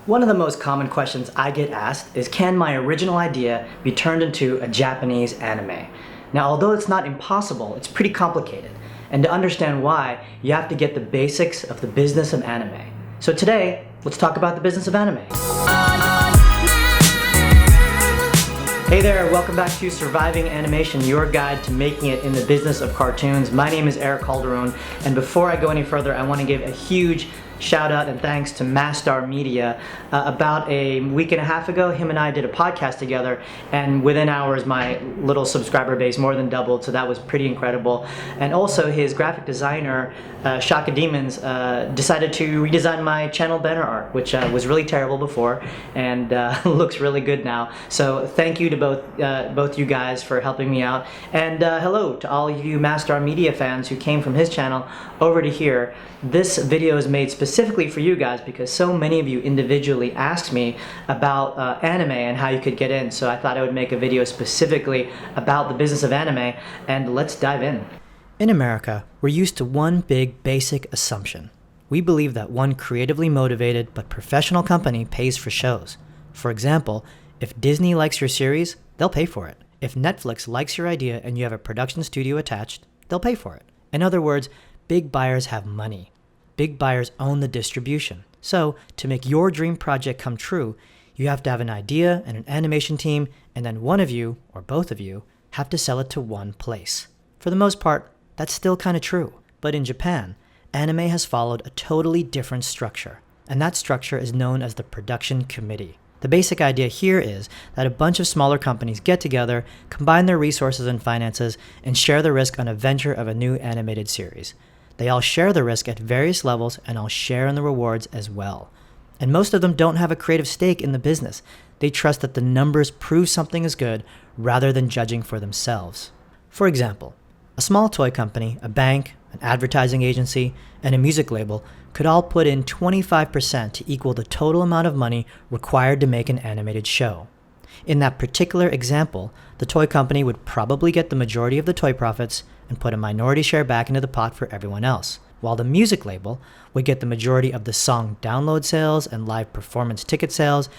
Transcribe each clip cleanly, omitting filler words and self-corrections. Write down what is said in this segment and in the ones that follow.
One of the most common questions I get asked is, can my original idea be turned into a Japanese anime? Now, although it's not impossible, it's pretty complicated. And to understand why, you have to get the basics of the business of anime. So today, let's talk about the business of anime. Hey there, welcome back to Surviving Animation, your guide to making it in the business of cartoons. My name is Calderon, and before I go any further, I want to give a huge shout out and thanks to Mastar Media. About a week and a half ago, him and I did a podcast together, and within hours my little subscriber base more than doubled, so that was pretty incredible. And also his graphic designer, Shaka Demons, decided to redesign my channel banner art, which was really terrible before and looks really good now. So thank you to both you guys for helping me out, and hello to all of you Mastar Media fans who came from his channel over to here. This video is made specifically for you guys because so many of you individually asked me about anime and how you could get in, so I thought I would make a video specifically about the business of anime, and let's dive in. In America, we're used to one big basic assumption. We believe that one creatively motivated but professional company pays for shows. For example, if Disney likes your series, they'll pay for it. If Netflix likes your idea and you have a production studio attached, they'll pay for it. In other words, big buyers have money. Big buyers own the distribution. So, to make your dream project come true, you have to have an idea and an animation team, and then one of you, or both of you, have to sell it to one place. For the most part, that's still kind of true. But in Japan, anime has followed a totally different structure, and that structure is known as the production committee. The basic idea here is that a bunch of smaller companies get together, combine their resources and finances, and share the risk on a venture of a new animated series. They all share the risk at various levels and all share in the rewards as well. And most of them don't have a creative stake in the business. They trust that the numbers prove something is good rather than judging for themselves. For example, a small toy company, a bank, an advertising agency, and a music label could all put in 25% to equal the total amount of money required to make an animated show. In that particular example, the toy company would probably get the majority of the toy profits and put a minority share back into the pot for everyone else, while the music label would get the majority of the song download sales and live performance ticket sales,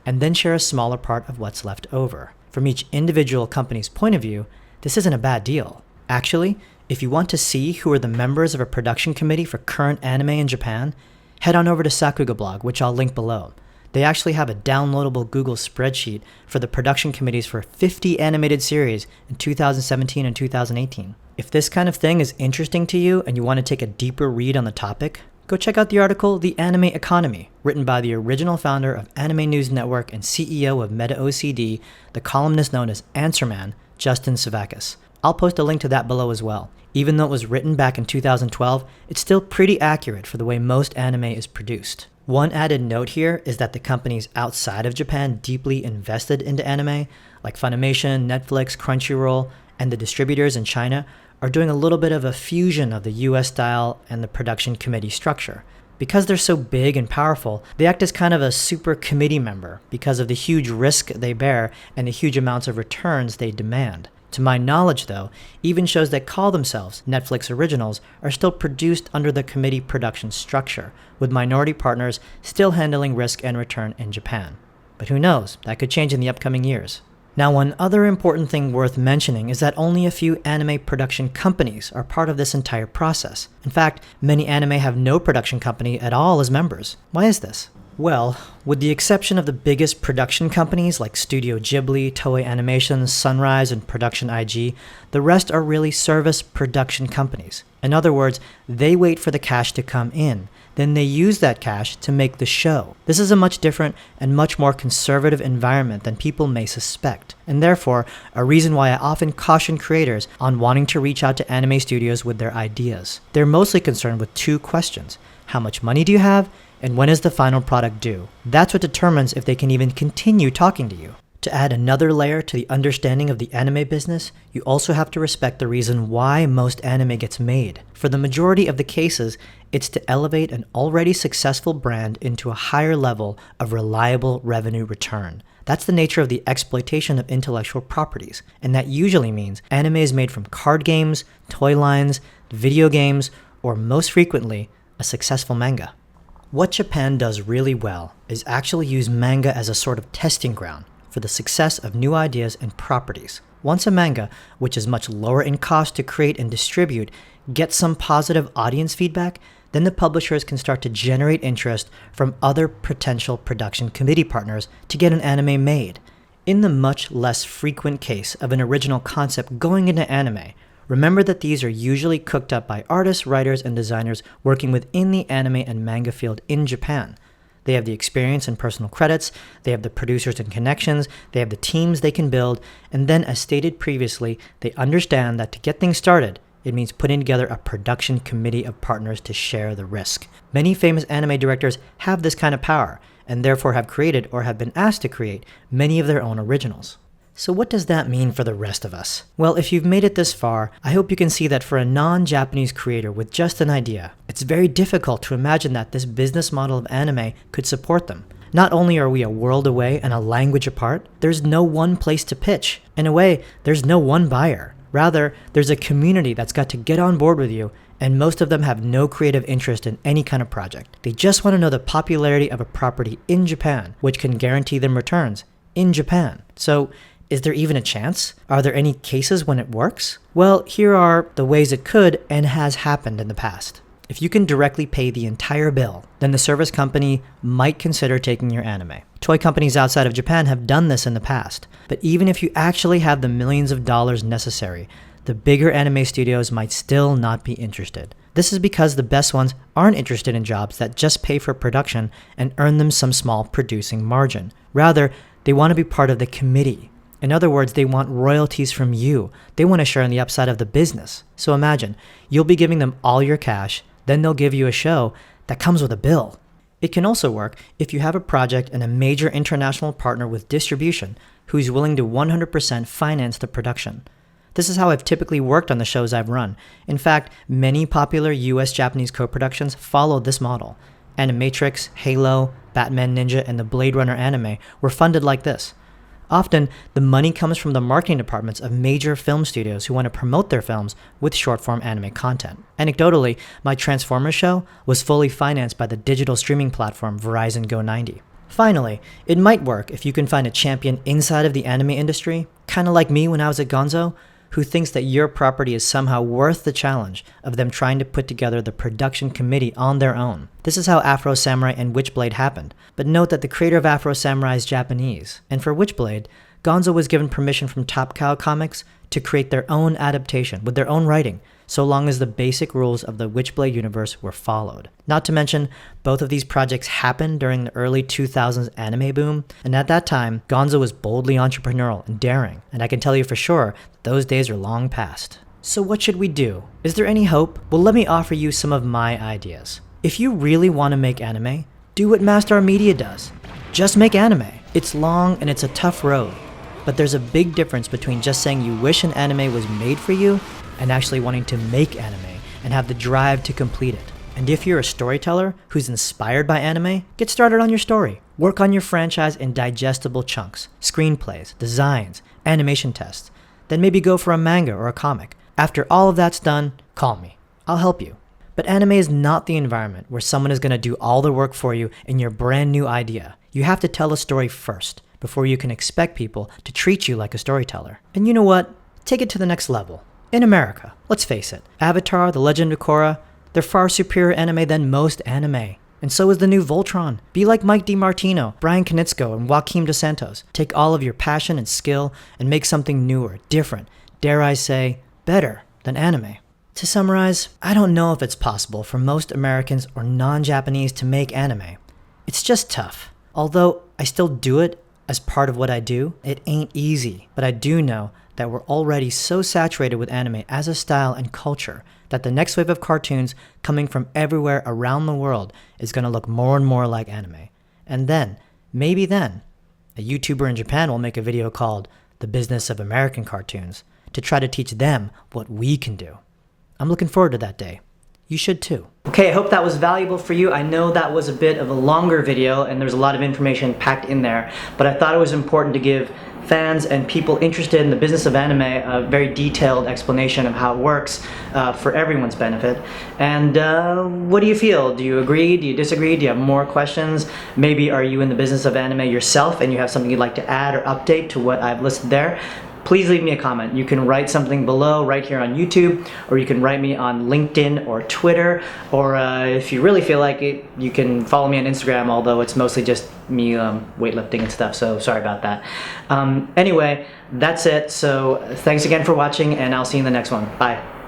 and then share a smaller part of what's left over. From each individual company's point of view, this isn't a bad deal. Actually, if you want to see who are the members of a production committee for current anime in Japan, head on over to Sakuga blog, which I'll link below. They actually have a downloadable Google spreadsheet for the production committees for 50 animated series in 2017 and 2018. If this kind of thing is interesting to you and you want to take a deeper read on the topic, go check out the article The Anime Economy, written by the original founder of Anime News Network and CEO of Meta OCD, the columnist known as Answerman, Justin Sevakis. I'll post a link to that below as well. Even though it was written back in 2012, it's still pretty accurate for the way most anime is produced. One added note here is that the companies outside of Japan deeply invested into anime, like Funimation, Netflix, Crunchyroll, and the distributors in China, are doing a little bit of a fusion of the US style and the production committee structure. Because they're so big and powerful, they act as kind of a super committee member because of the huge risk they bear and the huge amounts of returns they demand. To my knowledge, though, even shows that call themselves Netflix originals are still produced under the committee production structure, with minority partners still handling risk and return in Japan. But who knows, that could change in the upcoming years. Now, one other important thing worth mentioning is that only a few anime production companies are part of this entire process. In fact, many anime have no production company at all as members. Why is this? Well, with the exception of the biggest production companies like Studio Ghibli, Toei Animation, Sunrise, and Production IG, the rest are really service production companies. In other words, they wait for the cash to come in. Then they use that cash to make the show. This is a much different and much more conservative environment than people may suspect, and therefore a reason why I often caution creators on wanting to reach out to anime studios with their ideas. They're mostly concerned with two questions. How much money do you have? And when is the final product due? That's what determines if they can even continue talking to you. To add another layer to the understanding of the anime business, you also have to respect the reason why most anime gets made. For the majority of the cases, it's to elevate an already successful brand into a higher level of reliable revenue return. That's the nature of the exploitation of intellectual properties, and that usually means anime is made from card games, toy lines, video games, or most frequently, a successful manga. What Japan does really well is actually use manga as a sort of testing ground for the success of new ideas and properties. Once a manga, which is much lower in cost to create and distribute, gets some positive audience feedback, then the publishers can start to generate interest from other potential production committee partners to get an anime made. In the much less frequent case of an original concept going into anime, remember that these are usually cooked up by artists, writers, and designers working within the anime and manga field in Japan. They have the experience and personal credits, they have the producers and connections, they have the teams they can build, and then, as stated previously, they understand that to get things started, it means putting together a production committee of partners to share the risk. Many famous anime directors have this kind of power, and therefore have created or have been asked to create many of their own originals. So what does that mean for the rest of us? Well, if you've made it this far, I hope you can see that for a non-Japanese creator with just an idea, it's very difficult to imagine that this business model of anime could support them. Not only are we a world away and a language apart, there's no one place to pitch. In a way, there's no one buyer. Rather, there's a community that's got to get on board with you, and most of them have no creative interest in any kind of project. They just want to know the popularity of a property in Japan, which can guarantee them returns in Japan. So, is there even a chance? Are there any cases when it works? Well, here are the ways it could and has happened in the past. If you can directly pay the entire bill, then the service company might consider taking your anime. Toy companies outside of Japan have done this in the past, but even if you actually have the millions of dollars necessary, the bigger anime studios might still not be interested. This is because the best ones aren't interested in jobs that just pay for production and earn them some small producing margin. Rather, they want to be part of the committee. In other words, they want royalties from you. They want to share in the upside of the business. So imagine, you'll be giving them all your cash, then they'll give you a show that comes with a bill. It can also work if you have a project and a major international partner with distribution who's willing to 100% finance the production. This is how I've typically worked on the shows I've run. In fact, many popular US-Japanese co-productions follow this model. Animatrix, Halo, Batman Ninja, and the Blade Runner anime were funded like this. Often, the money comes from the marketing departments of major film studios who want to promote their films with short-form anime content. Anecdotally, my Transformers show was fully financed by the digital streaming platform Verizon Go 90. Finally, it might work if you can find a champion inside of the anime industry, kind of like me when I was at Gonzo, who thinks that your property is somehow worth the challenge of them trying to put together the production committee on their own. This is how Afro Samurai and Witchblade happened, but note that the creator of Afro Samurai is Japanese, and for Witchblade, Gonzo was given permission from Top Cow Comics to create their own adaptation with their own writing, so long as the basic rules of the Witchblade universe were followed. Not to mention, both of these projects happened during the early 2000s anime boom, and at that time, Gonzo was boldly entrepreneurial and daring, and I can tell you for sure that those days are long past. So what should we do? Is there any hope? Well, let me offer you some of my ideas. If you really want to make anime, do what Mastar Media does. Just make anime. It's long and it's a tough road, but there's a big difference between just saying you wish an anime was made for you and actually wanting to make anime and have the drive to complete it. And if you're a storyteller who's inspired by anime, get started on your story. Work on your franchise in digestible chunks, screenplays, designs, animation tests. Then maybe go for a manga or a comic. After all of that's done, call me. I'll help you. But anime is not the environment where someone is going to do all the work for you in your brand new idea. You have to tell a story first before you can expect people to treat you like a storyteller. And you know what? Take it to the next level. In America, let's face it, Avatar, The Legend of Korra, they're far superior anime than most anime. And so is the new Voltron. Be like Mike DiMartino, Brian Konietzko, and Joaquim Dos Santos. Take all of your passion and skill and make something newer, different, dare I say, better than anime. To summarize, I don't know if it's possible for most Americans or non-Japanese to make anime. It's just tough. Although I still do it as part of what I do, it ain't easy. But I do know that we're already so saturated with anime as a style and culture that the next wave of cartoons coming from everywhere around the world is going to look more and more like anime. And then, maybe then, a YouTuber in Japan will make a video called The Business of American Cartoons to try to teach them what we can do. I'm looking forward to that day. you should too. Okay, I hope that was valuable for you. I know that was a bit of a longer video and there's a lot of information packed in there, but I thought it was important to give fans and people interested in the business of anime a very detailed explanation of how it works for everyone's benefit. And what do you feel? Do you agree? Do you disagree? Do you have more questions? Maybe are you in the business of anime yourself and you have something you'd like to add or update to what I've listed there? Please leave me a comment. You can write something below right here on YouTube, or you can write me on LinkedIn or Twitter, or if you really feel like it, you can follow me on Instagram, although it's mostly just me weightlifting and stuff, so sorry about that. Anyway, that's it. So thanks again for watching, and I'll see you in the next one. Bye.